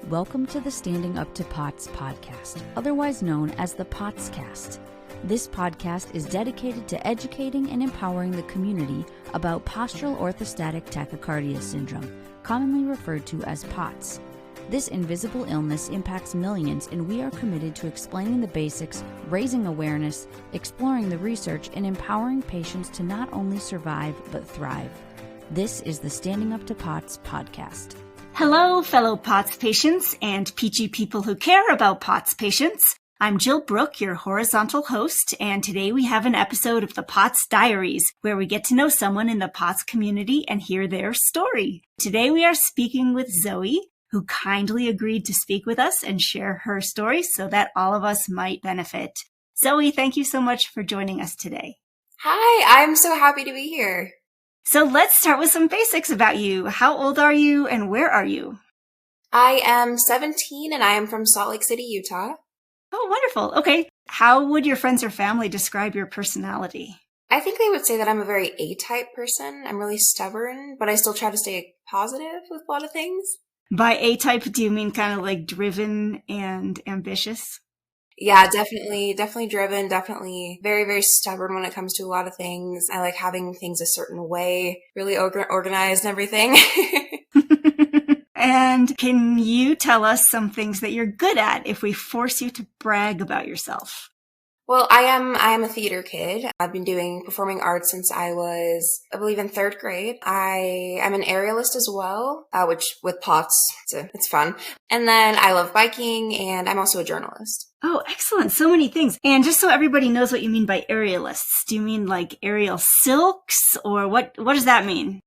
Welcome to the Standing Up to POTS podcast, otherwise known as the POTScast. This podcast is dedicated to educating and empowering the community about postural orthostatic tachycardia syndrome, commonly referred to as POTS. This invisible illness impacts millions, and we are committed to explaining the basics, raising awareness, exploring the research, and empowering patients to not only survive but thrive. This is the Standing Up to POTS podcast. Hello, fellow POTS patients and peachy people who care about POTS patients. I'm Jill Brooke, your horizontal host, and today we have an episode of the POTS Diaries, where we get to know someone in the POTS community and hear their story. Today we are speaking with Zoe, who kindly agreed to speak with us and share her story so that all of us might benefit. Zoe, thank you so much for joining us today. Hi, I'm so happy to be here. So let's start with some basics about you. How old are you and where are you? I am 17 and I am from Salt Lake City, Utah. Oh, wonderful. Okay. How would your friends or family describe your personality? I think they would say that I'm a very A-type person. I'm really stubborn, but I still try to stay positive with a lot of things. By A-type, do you mean kind of like driven and ambitious? Yeah, definitely driven, definitely very, very stubborn when it comes to a lot of things. I like having things a certain way, really organized and everything. And can you tell us some things that you're good at if we force you to brag about yourself? Well, I am a theater kid. I've been doing performing arts since I was, I believe, in third grade. I'm an aerialist as well, which with POTS, it's fun. And then I love biking, and I'm also a journalist. Oh, excellent. So many things. And just so everybody knows what you mean by aerialists, do you mean like aerial silks, or what does that mean?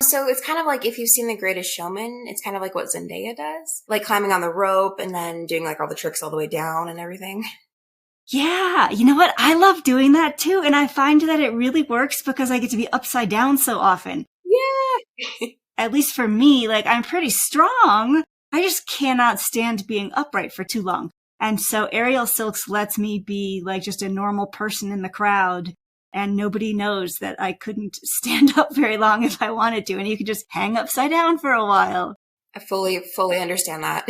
So it's kind of like if you've seen The Greatest Showman, it's kind of like what Zendaya does, like climbing on the rope and then doing like all the tricks all the way down and everything. Yeah, you know what? I love doing that too, and I find that it really works because I get to be upside down so often. Yeah! At least for me, like, I'm pretty strong. I just cannot stand being upright for too long. And so aerial silks lets me be like just a normal person in the crowd, and nobody knows that I couldn't stand up very long if I wanted to, and you could just hang upside down for a while. I fully understand that.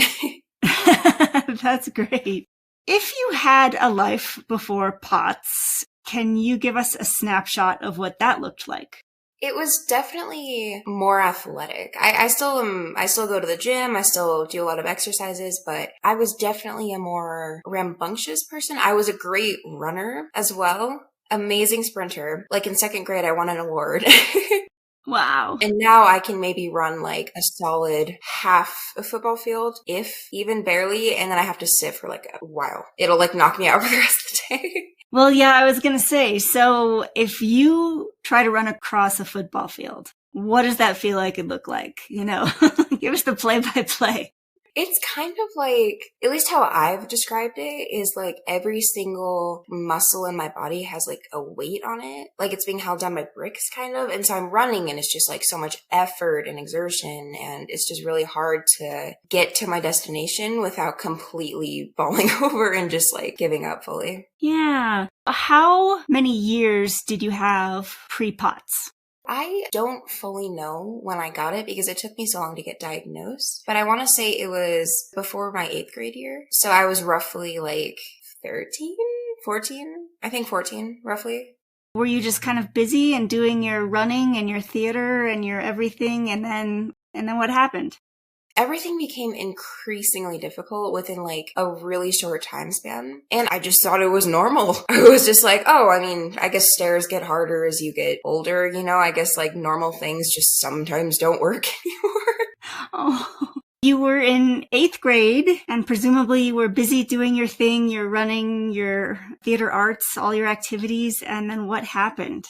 That's great. If you had a life before POTS, can you give us a snapshot of what that looked like? It was definitely more athletic. I still go to the gym. I still do a lot of exercises, but I was definitely a more rambunctious person. I was a great runner as well. Amazing sprinter. Like in second grade, I won an award. Wow. And now I can maybe run like a solid half a football field, if even barely, and then I have to sit for like a while. It'll like knock me out for the rest of the day. Well, yeah, I was going to say, so if you try to run across a football field, what does that feel like and look like? You know, give us the play-by-play. It's kind of like, at least how I've described it, is like every single muscle in my body has like a weight on it. Like it's being held down by bricks kind of. And so I'm running and it's just like so much effort and exertion. And it's just really hard to get to my destination without completely falling over and just like giving up fully. Yeah. How many years did you have pre-POTS? I don't fully know when I got it because it took me so long to get diagnosed, but I want to say it was before my 8th grade year. So I was roughly like 13, 14, I think 14 roughly. Were you just kind of busy and doing your running and your theater and your everything, and then what happened? Everything became increasingly difficult within like a really short time span. And I just thought it was normal. I was just like, oh, I mean, I guess stairs get harder as you get older. You know, I guess like normal things just sometimes don't work anymore. Oh, you were in 8th grade and presumably you were busy doing your thing, your running, your theater arts, all your activities. And then what happened?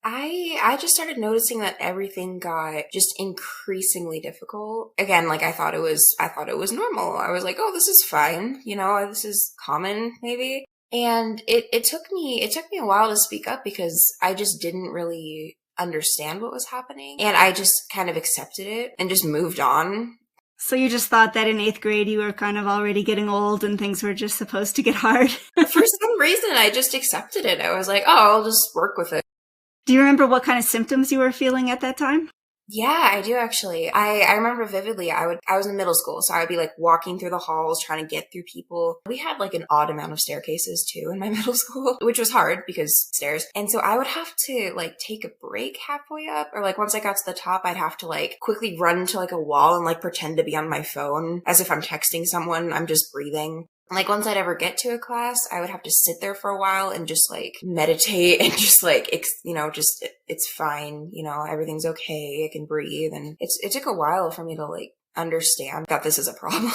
I just started noticing that everything got just increasingly difficult. Again, like I thought it was normal. I was like, oh, this is fine. You know, this is common maybe. And it took me a while to speak up because I just didn't really understand what was happening. And I just kind of accepted it and just moved on. So you just thought that in 8th grade you were kind of already getting old and things were just supposed to get hard? For some reason, I just accepted it. I was like, oh, I'll just work with it. Do you remember what kind of symptoms you were feeling at that time? Yeah, I do actually. I remember vividly, I was in middle school, so I would be like walking through the halls trying to get through people. We had like an odd amount of staircases too in my middle school, which was hard because stairs. And so I would have to like take a break halfway up, or like once I got to the top, I'd have to like quickly run to like a wall and like pretend to be on my phone as if I'm texting someone. I'm just breathing. Like once I'd ever get to a class, I would have to sit there for a while and just like meditate and just like, it's fine. Everything's okay. I can breathe. And it took a while for me to like understand that this is a problem.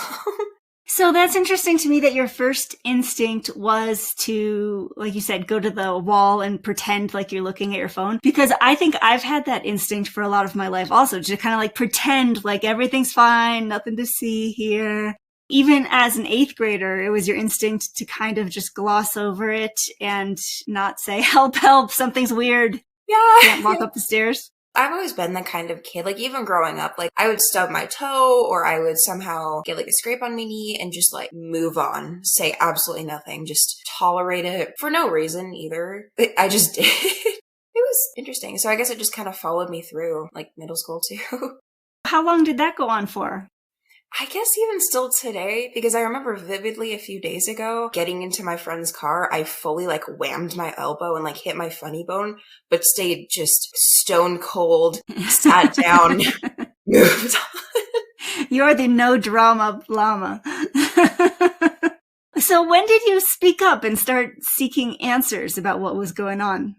So that's interesting to me that your first instinct was to, like you said, go to the wall and pretend like you're looking at your phone. Because I think I've had that instinct for a lot of my life also, to kind of like pretend like everything's fine, nothing to see here. Even as an 8th grader, it was your instinct to kind of just gloss over it and not say, help, something's weird. Yeah. Can't walk up the stairs. I've always been the kind of kid, like even growing up, like I would stub my toe or I would somehow get like a scrape on my knee and just like move on, say absolutely nothing, just tolerate it for no reason either. I just did. It was interesting. So I guess it just kind of followed me through like middle school too. How long did that go on for? I guess even still today, because I remember vividly a few days ago getting into my friend's car, I fully like whammed my elbow and like hit my funny bone, but stayed just stone cold, sat down, moved on. You're the no drama llama. So when did you speak up and start seeking answers about what was going on?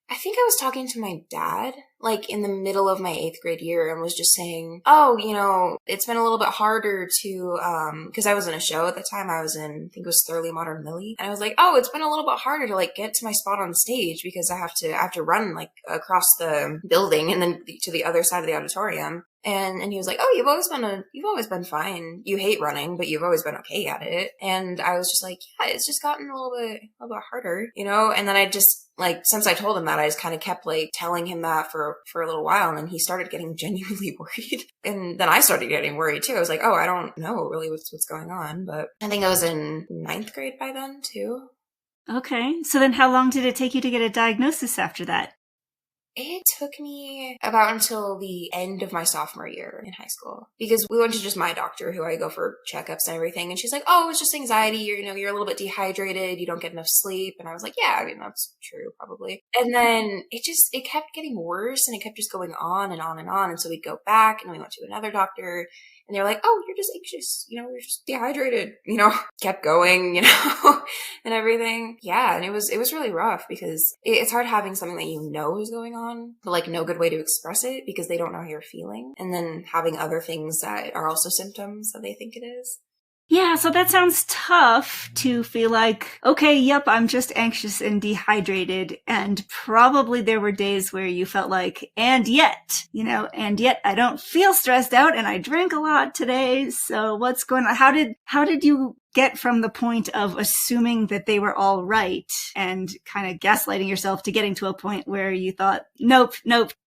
I think I was talking to my dad, like in the middle of my 8th grade year, and was just saying, oh, it's been a little bit harder to, cause I was in a show at the time. I was in, I think it was Thoroughly Modern Millie. And I was like, oh, it's been a little bit harder to like get to my spot on stage because I have to run like across the building and then to the other side of the auditorium. And he was like, oh, you've always been fine. You hate running, but you've always been okay at it. And I was just like, yeah, it's just gotten a little bit harder, And then I just like, since I told him that, I just kind of kept like telling him that for a little while. And then he started getting genuinely worried. And then I started getting worried too. I was like, oh, I don't know really what's going on. But I think I was in 9th grade by then too. Okay. So then how long did it take you to get a diagnosis after that? It took me about until the end of my sophomore year in high school because we went to just my doctor who I go for checkups and everything. And she's like, oh, it's just anxiety. You're a little bit dehydrated. You don't get enough sleep. And I was like, yeah, I mean, that's true probably. And then it kept getting worse and it kept just going on and on and on. And so we'd go back and we went to another doctor and they're like, oh, you're just anxious. You're just dehydrated, kept going, and everything. Yeah. And it was really rough because it's hard having something that is going on, but like no good way to express it because they don't know how you're feeling. And then having other things that are also symptoms that they think it is. Yeah, so that sounds tough to feel like, okay, yep, I'm just anxious and dehydrated. And probably there were days where you felt like, and yet I don't feel stressed out and I drank a lot today. So what's going on? How did you get from the point of assuming that they were all right and kind of gaslighting yourself to getting to a point where you thought, nope,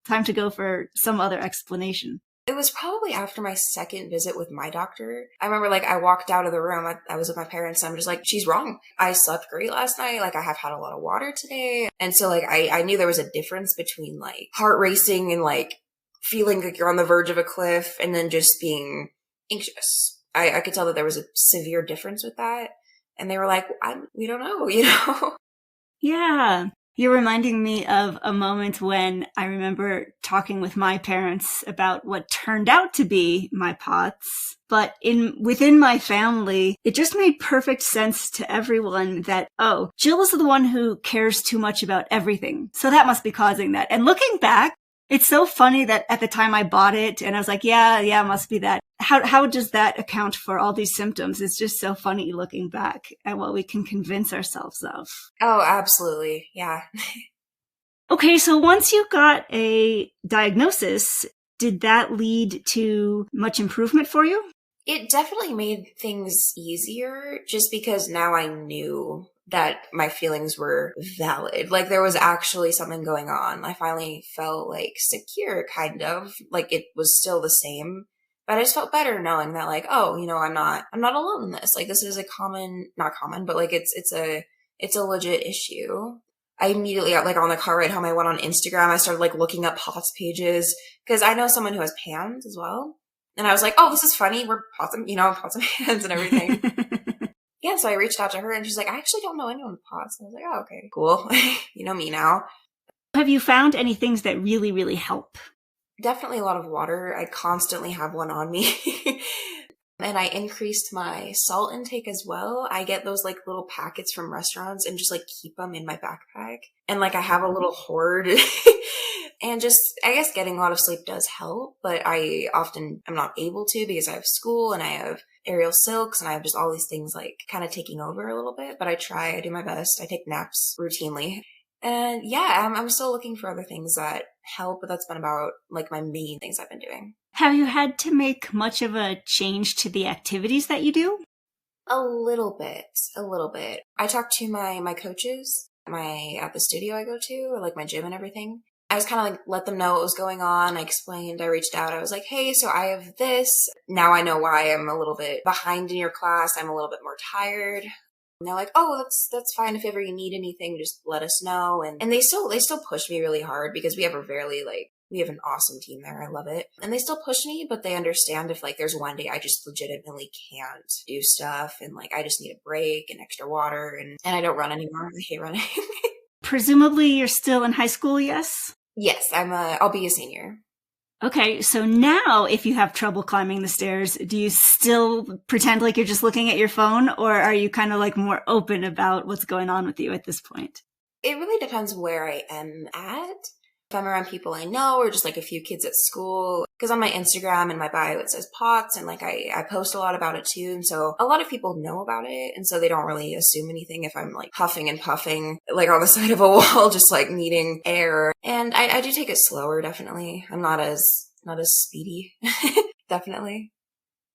time to go for some other explanation? It was probably after my second visit with my doctor. I remember like I walked out of the room. I was with my parents and I'm just like, she's wrong. I slept great last night. Like I have had a lot of water today. And so like I knew there was a difference between like heart racing and like feeling like you're on the verge of a cliff and then just being anxious. I could tell that there was a severe difference with that. And they were like, we don't know, Yeah. You're reminding me of a moment when I remember talking with my parents about what turned out to be my POTS. But within my family, it just made perfect sense to everyone that, oh, Jill is the one who cares too much about everything. So that must be causing that. And looking back, it's so funny that at the time I bought it and I was like, yeah, it must be that. How does that account for all these symptoms? It's just so funny looking back at what we can convince ourselves of. Oh, absolutely. Yeah. Okay, so once you got a diagnosis, did that lead to much improvement for you? It definitely made things easier just because now I knew that my feelings were valid. Like there was actually something going on. I finally felt like secure, kind of like it was still the same, but I just felt better knowing that like, oh, I'm not alone in this. Like this is not common, but like it's a legit issue. I immediately, like on the car ride home, I went on Instagram. I started like looking up POTS pages because I know someone who has PANS as well. And I was like, oh, this is funny. We're POTS, POTS and PANS and everything. Yeah, so I reached out to her and she's like, I actually don't know anyone with POTS. And I was like, oh, okay, cool. You know me now. Have you found any things that really, really help? Definitely a lot of water. I constantly have one on me. And I increased my salt intake as well. I get those like little packets from restaurants and just like keep them in my backpack. And like I have a little hoard. And just, I guess getting a lot of sleep does help, but I often am not able to because I have school and I have aerial silks and I have just all these things like kind of taking over a little bit. But I try, I do my best. I take naps routinely. And yeah, I'm still looking for other things that help, but that's been about like my main things I've been doing. Have you had to make much of a change to the activities that you do? A little bit. I talked to my coaches, at the studio I go to, or like my gym and everything. I was kind of like, let them know what was going on. I explained, I reached out. I was like, hey, so I have this. Now I know why I'm a little bit behind in your class. I'm a little bit more tired. And they're like, oh, that's fine. If ever you need anything, just let us know. And they still push me really hard because we have an awesome team there. I love it. And they still push me, but they understand if like there's one day I just legitimately can't do stuff and like I just need a break and extra water and I don't run anymore. I hate running. Presumably you're still in high school, yes? Yes, I'll be a senior. Okay, so now if you have trouble climbing the stairs, do you still pretend like you're just looking at your phone, or are you kind of like more open about what's going on with you at this point? It really depends where I am at. If I'm around people I know or just like a few kids at school, because on my Instagram and my bio it says POTS and like I post a lot about it too. And so a lot of people know about it. And so they don't really assume anything if I'm like huffing and puffing like on the side of a wall, just like needing air. And I do take it slower, definitely. I'm not as speedy, definitely.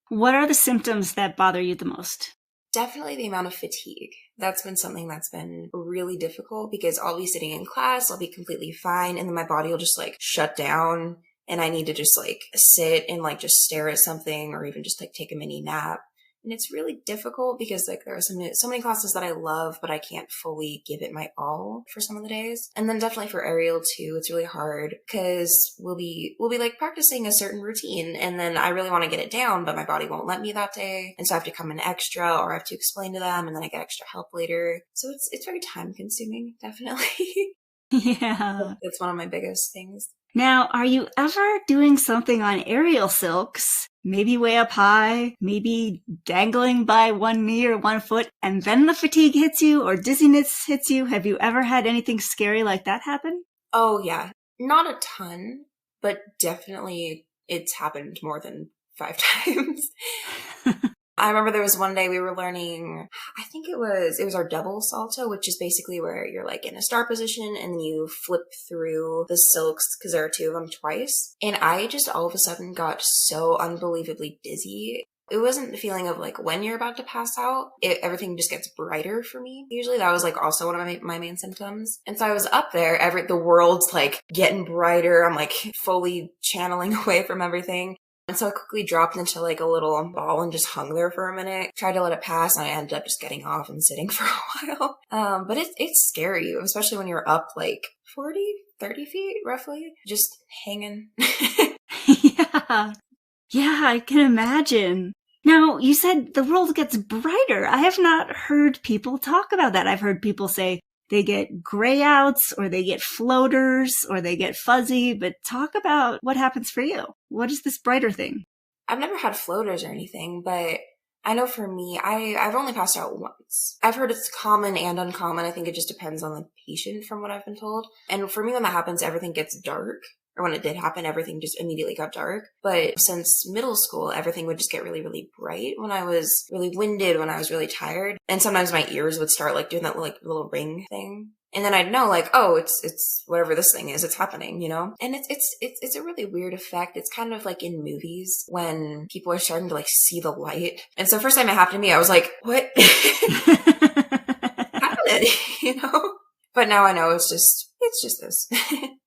What are the symptoms that bother you the most? Definitely the amount of fatigue. That's been something that's been really difficult because I'll be sitting in class, I'll be completely fine, and then my body will just like shut down and I need to just like sit and like just stare at something or even just like take a mini nap. And it's really difficult because like there are so many classes that I love, but I can't fully give it my all for some of the days. And then definitely for aerial too, it's really hard because we'll be like practicing a certain routine and then I really want to get it down, but my body won't let me that day. And so I have to come in extra or I have to explain to them and then I get extra help later. So it's very time consuming, definitely. Yeah. It's one of my biggest things. Now, are you ever doing something on aerial silks, maybe way up high, maybe dangling by one knee or one foot, and then the fatigue hits you or dizziness hits you? Have you ever had anything scary like that happen? Oh, yeah. Not a ton, but definitely it's happened more than 5 times. I remember there was one day we were learning, I think it was our double salto, which is basically where you're like in a start position and then you flip through the silks because there are 2 of them twice. And I just all of a sudden got so unbelievably dizzy. It wasn't the feeling of like when you're about to pass out, everything just gets brighter for me. Usually that was like also one of my main symptoms. And so I was up there, the world's like getting brighter. I'm like fully channeling away from everything. And so I quickly dropped into like a little ball and just hung there for a minute. Tried to let it pass and I ended up just getting off and sitting for a while. But it's scary, especially when you're up like 40, 30 feet roughly, just hanging. Yeah. Yeah, I can imagine. Now, you said the world gets brighter. I have not heard people talk about that. I've heard people say they get gray outs or they get floaters or they get fuzzy, but talk about what happens for you. What is this brighter thing? I've never had floaters or anything, but I know for me, I've only passed out once. I've heard it's common and uncommon. I think it just depends on the patient from what I've been told. And for me, when that happens, everything gets dark. Or when it did happen, everything just immediately got dark. But since middle school, everything would just get really, really bright when I was really winded, when I was really tired. And sometimes my ears would start like doing that like little ring thing. And then I'd know like, oh, it's whatever this thing is, it's happening, you know? And it's a really weird effect. It's kind of like in movies when people are starting to like see the light. And so first time it happened to me, I was like, what? Happened, you know? But now I know it's just this.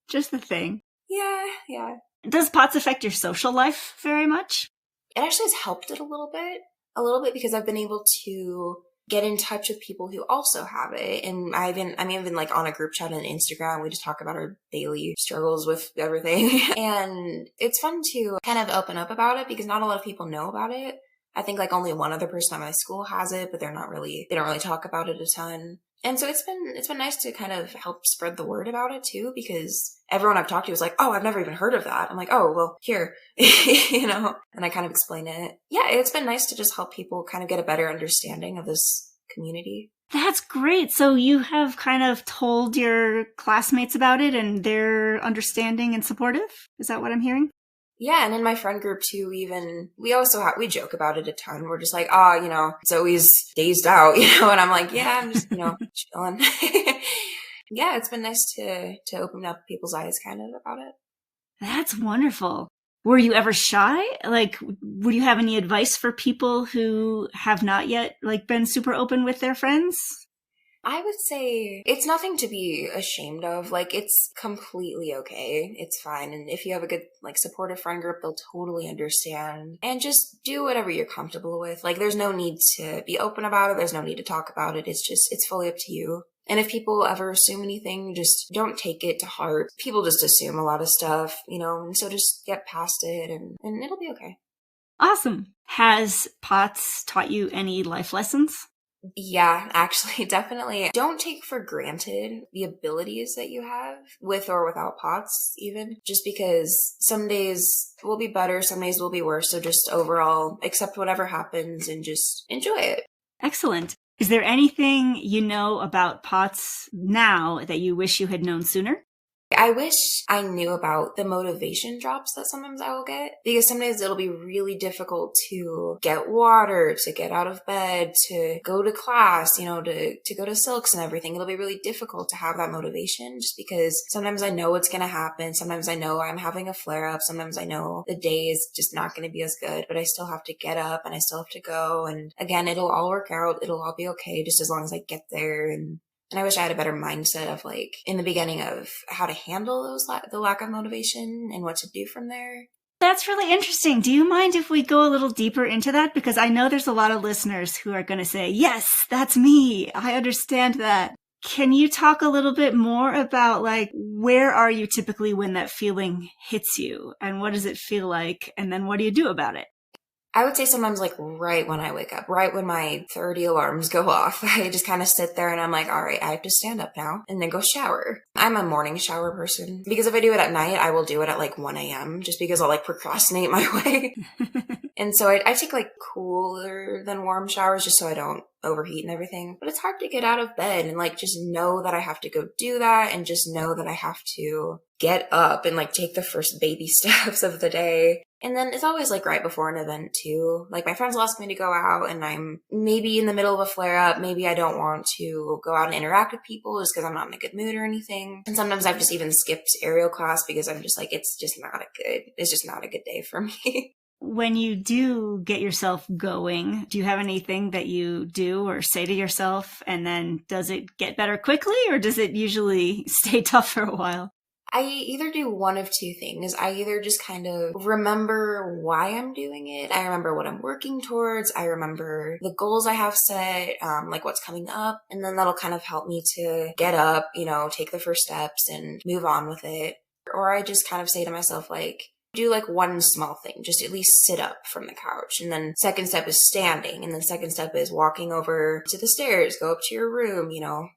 Just the thing. Yeah. Does POTS affect your social life very much? It actually has helped it a little bit because I've been able to get in touch with people who also have it. And I'm even like on a group chat on Instagram. We just talk about our daily struggles with everything. And it's fun to kind of open up about it because not a lot of people know about it. I think like only one other person at my school has it, but they don't really talk about it a ton. And so it's been nice to kind of help spread the word about it too, because everyone I've talked to is like, oh, I've never even heard of that. I'm like, oh, well, here, and I kind of explain it. Yeah, it's been nice to just help people kind of get a better understanding of this community. That's great. So you have kind of told your classmates about it and they're understanding and supportive? Is that what I'm hearing? Yeah, and in my friend group too, we joke about it a ton. We're just like, it's always dazed out, and I'm like, yeah, I'm just, chilling. Yeah, it's been nice to open up people's eyes kind of about it. That's wonderful. Were you ever shy? Like, would you have any advice for people who have not yet been super open with their friends? I would say it's nothing to be ashamed of. Like, it's completely okay. It's fine. And if you have a good, supportive friend group, they'll totally understand. And just do whatever you're comfortable with. Like, there's no need to be open about it. There's no need to talk about it. It's fully up to you. And if people ever assume anything, just don't take it to heart. People just assume a lot of stuff, and so just get past it and it'll be okay. Awesome. Has POTS taught you any life lessons? Yeah, actually, definitely. Don't take for granted the abilities that you have with or without POTS even, just because some days will be better, some days will be worse. So just overall accept whatever happens and just enjoy it. Excellent. Is there anything you know about POTS now that you wish you had known sooner? I wish I knew about the motivation drops that sometimes I will get, because some days it'll be really difficult to get water, to get out of bed, to go to class, to go to silks and everything. It'll be really difficult to have that motivation just because sometimes I know what's going to happen. Sometimes I know I'm having a flare up. Sometimes I know the day is just not going to be as good, but I still have to get up and I still have to go. And again, it'll all work out. It'll all be okay just as long as I get there. And I wish I had a better mindset of in the beginning of how to handle the lack of motivation and what to do from there. That's really interesting. Do you mind if we go a little deeper into that? Because I know there's a lot of listeners who are going to say, yes, that's me. I understand that. Can you talk a little bit more about where are you typically when that feeling hits you and what does it feel like? And then what do you do about it? I would say sometimes right when I wake up, right when my 30 alarms go off, I just kind of sit there and I'm like, all right, I have to stand up now and then go shower. I'm a morning shower person because if I do it at night, I will do it at 1 a.m. just because I'll procrastinate my way. And so I take cooler than warm showers just so I don't overheat and everything. But it's hard to get out of bed and just know that I have to go do that and just know that I have to get up and take the first baby steps of the day. And then it's always right before an event too. My friends will ask me to go out and I'm maybe in the middle of a flare up. Maybe I don't want to go out and interact with people just because I'm not in a good mood or anything. And sometimes I've just even skipped aerial class because I'm just it's just not a good day for me. When you do get yourself going, do you have anything that you do or say to yourself? And then does it get better quickly or does it usually stay tough for a while? I either do one of two things. I either just kind of remember why I'm doing it. I remember what I'm working towards. I remember the goals I have set, what's coming up. And then that'll kind of help me to get up, take the first steps and move on with it. Or I just kind of say to myself, do one small thing, just at least sit up from the couch. And then second step is standing. And then second step is walking over to the stairs, go up to your room,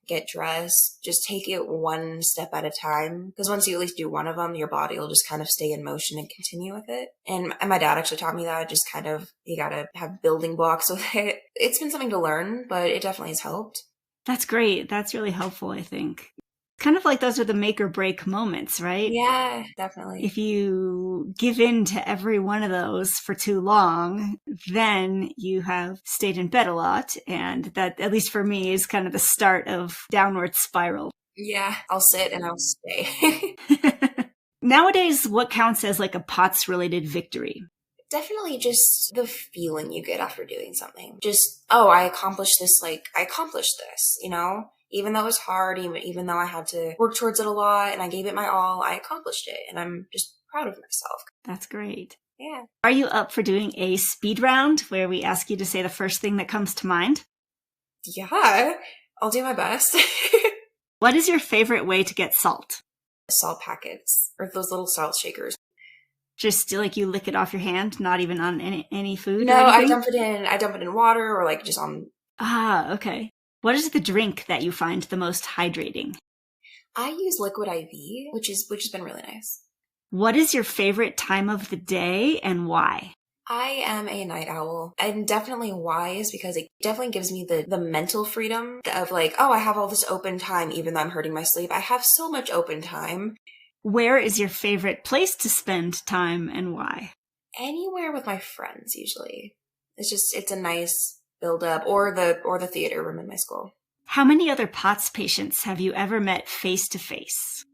get dressed, just take it one step at a time. Because once you at least do one of them, your body will just kind of stay in motion and continue with it. And my dad actually taught me that just kind of, you gotta have building blocks with it. It's been something to learn, but it definitely has helped. That's great. That's really helpful, I think. Kind of those are the make or break moments, right? Yeah, definitely. If you give in to every one of those for too long, then you have stayed in bed a lot. And that, at least for me, is kind of the start of downward spiral. Yeah, I'll sit and I'll stay. Nowadays, what counts as a POTS related victory? Definitely just the feeling you get after doing something. Just, oh, I accomplished this, I accomplished this, Even though it was hard, even though I had to work towards it a lot and I gave it my all, I accomplished it. And I'm just proud of myself. That's great. Yeah. Are you up for doing a speed round where we ask you to say the first thing that comes to mind? Yeah, I'll do my best. What is your favorite way to get salt? Salt packets, or those little salt shakers. Just like you lick it off your hand, not even on any food No, or I anything? dump it in water, or like just on. Ah, okay. What is the drink that you find the most hydrating? I use liquid IV, which has been really nice. What is your favorite time of the day and why? I am a night owl, and definitely why is because it definitely gives me the mental freedom of like, oh, I have all this open time, even though I'm hurting my sleep. I have so much open time. Where is your favorite place to spend time and why? Anywhere with my friends, usually. It's a nice build up, or the theater room in my school. How many other POTS patients have you ever met face to face?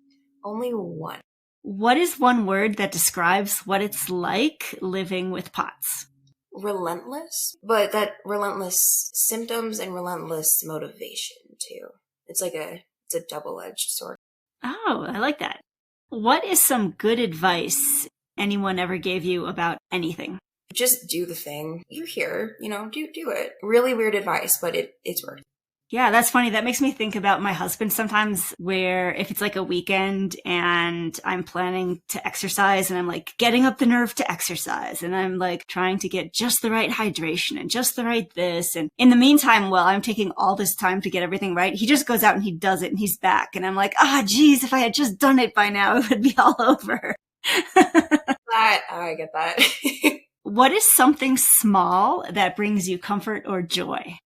Only one. What is one word that describes what it's like living with POTS? Relentless, but that relentless symptoms and relentless motivation too. It's a double-edged sword. Oh, I like that. What is some good advice anyone ever gave you about anything? Just do the thing. You're here, do it. Really weird advice, but it's worked. Yeah, that's funny. That makes me think about my husband sometimes, where if it's like a weekend and I'm planning to exercise and I'm like getting up the nerve to exercise and I'm like trying to get just the right hydration and just the right this. And in the meantime, while I'm taking all this time to get everything right, he just goes out and he does it and he's back. And I'm like, geez, if I had just done it by now, it would be all over. I get that. What is something small that brings you comfort or joy?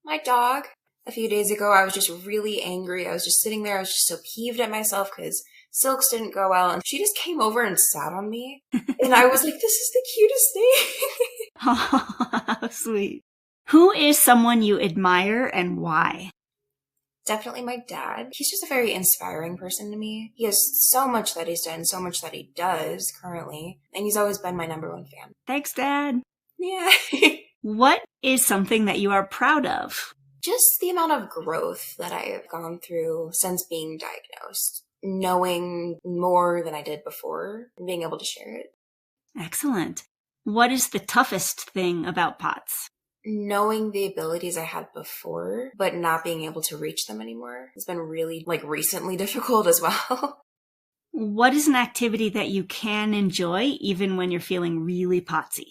My dog. A few days ago, I was just really angry. I was just sitting there. I was just so peeved at myself because silks didn't go well. And she just came over and sat on me. And I was like, this is the cutest thing. Oh, how sweet. Who is someone you admire and why? Definitely my dad. He's just a very inspiring person to me. He has so much that he's done, so much that he does currently. And he's always been my number one fan. Thanks, Dad. Yeah. What is something that you are proud of? Just the amount of growth that I have gone through since being diagnosed, knowing more than I did before, and being able to share it. Excellent. What is the toughest thing about POTS? Knowing the abilities I had before, but not being able to reach them anymore has been really, recently difficult as well. What is an activity that you can enjoy even when you're feeling really potsy?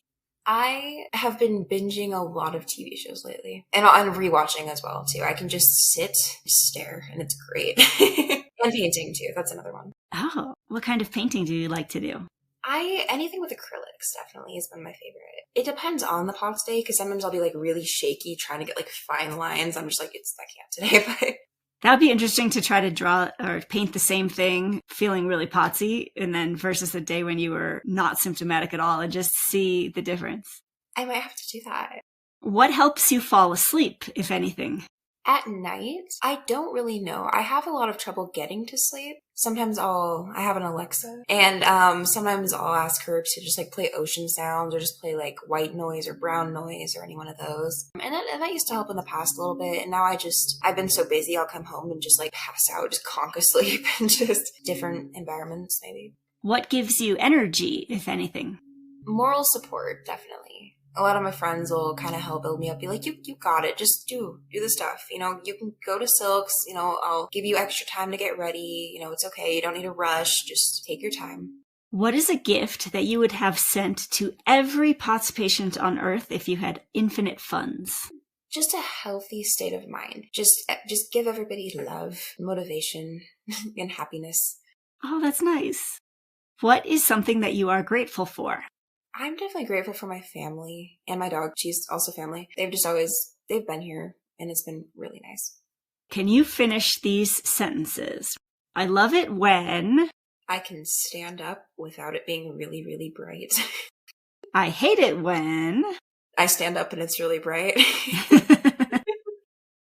I have been binging a lot of TV shows lately, and rewatching as well too. I can just sit, stare, and it's great. And painting too. That's another one. Oh, what kind of painting do you like to do? Anything with acrylics definitely has been my favorite. It depends on the POTS day, because sometimes I'll be really shaky trying to get fine lines. I'm just I can't today, but. That would be interesting to try to draw or paint the same thing feeling really potsy and then versus the day when you were not symptomatic at all and just see the difference. I might have to do that. What helps you fall asleep, if anything? At night, I don't really know. I have a lot of trouble getting to sleep. Sometimes I have an Alexa, and sometimes I'll ask her to just play ocean sounds or just play white noise or brown noise or any one of those. And that used to help in the past a little bit. And now I've been so busy, I'll come home and just pass out, just conk asleep and just different environments maybe. What gives you energy, if anything? Moral support, definitely. A lot of my friends will kind of help build me up, be like, you got it. Just do the stuff. You can go to Silks. I'll give you extra time to get ready. It's okay. You don't need to rush. Just take your time. What is a gift that you would have sent to every POTS patient on earth if you had infinite funds? Just a healthy state of mind. Just give everybody love, motivation, and happiness. Oh, that's nice. What is something that you are grateful for? I'm definitely grateful for my family and my dog. She's also family. They've been here, and it's been really nice. Can you finish these sentences? I love it when... I can stand up without it being really, really bright. I hate it when... I stand up and it's really bright.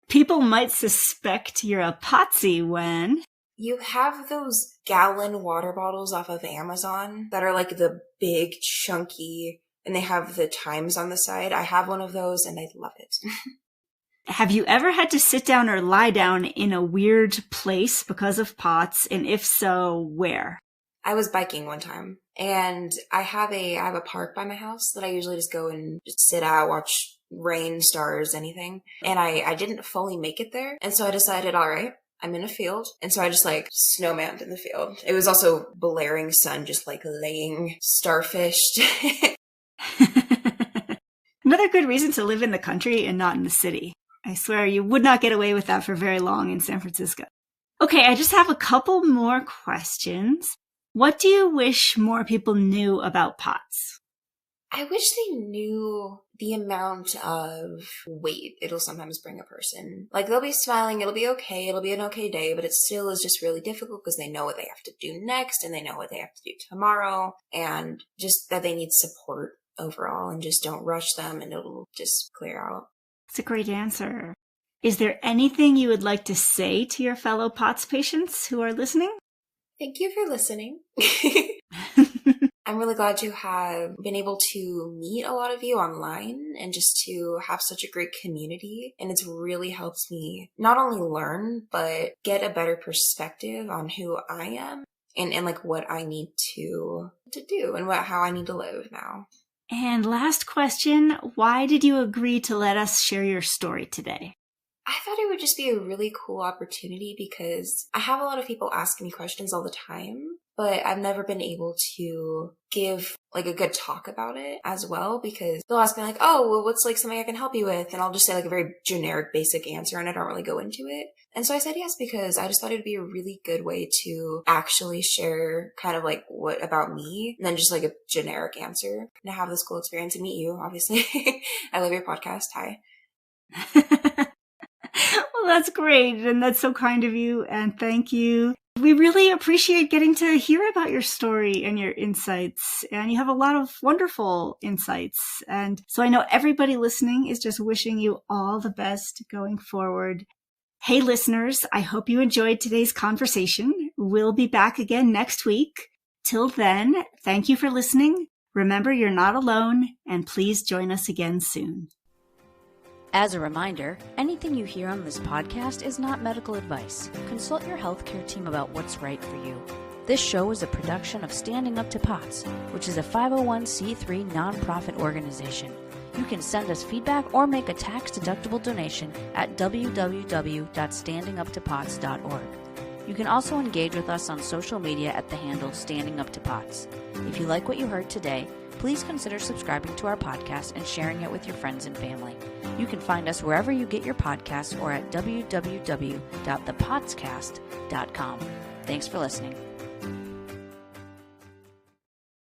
People might suspect you're a potsy when... You have those gallon water bottles off of Amazon that are the big, chunky, and they have the times on the side. I have one of those and I love it. Have you ever had to sit down or lie down in a weird place because of POTS? And if so, where? I was biking one time And I have a park by my house that I usually just go and just sit at, watch rain, stars, anything. And I didn't fully make it there. And so I decided, all right, I'm in a field. And so I just like snowmaned in the field. It was also blaring sun, just like laying starfish. Another good reason to live in the country and not in the city. I swear you would not get away with that for very long in San Francisco. Okay, I just have a couple more questions. What do you wish more people knew about POTS? I wish they knew the amount of weight it'll sometimes bring a person. Like, they'll be smiling, it'll be okay, it'll be an okay day, but it still is just really difficult because they know what they have to do next and they know what they have to do tomorrow, and just that they need support overall, and just don't rush them and it'll just clear out. That's a great answer. Is there anything you would like to say to your fellow POTS patients who are listening? Thank you for listening. I'm really glad to have been able to meet a lot of you online and just to have such a great community. And it's really helped me not only learn, but get a better perspective on who I am and like what I need to do and how I need to live now. And last question, why did you agree to let us share your story today? I thought it would just be a really cool opportunity because I have a lot of people asking me questions all the time, but I've never been able to give like a good talk about it as well, because they'll ask me like, oh, well, what's like something I can help you with? And I'll just say like a very generic basic answer and I don't really go into it. And so I said yes, because I just thought it'd be a really good way to actually share kind of like what about me and then just like a generic answer and to have this cool experience and meet you, obviously. I love your podcast. Hi. Well, that's great. And that's so kind of you. And thank you. We really appreciate getting to hear about your story and your insights. And you have a lot of wonderful insights. And so I know everybody listening is just wishing you all the best going forward. Hey, listeners, I hope you enjoyed today's conversation. We'll be back again next week. Till then, thank you for listening. Remember, you're not alone, and please join us again soon. As a reminder, anything you hear on this podcast is not medical advice. Consult your healthcare team about what's right for you. This show is a production of Standing Up to POTS, which is a 501c3 nonprofit organization. You can send us feedback or make a tax-deductible donation at www.standinguptopots.org. You can also engage with us on social media at the handle Standing Up to POTS. If you like what you heard today, please consider subscribing to our podcast and sharing it with your friends and family. You can find us wherever you get your podcasts or at www.thepotscast.com. Thanks for listening.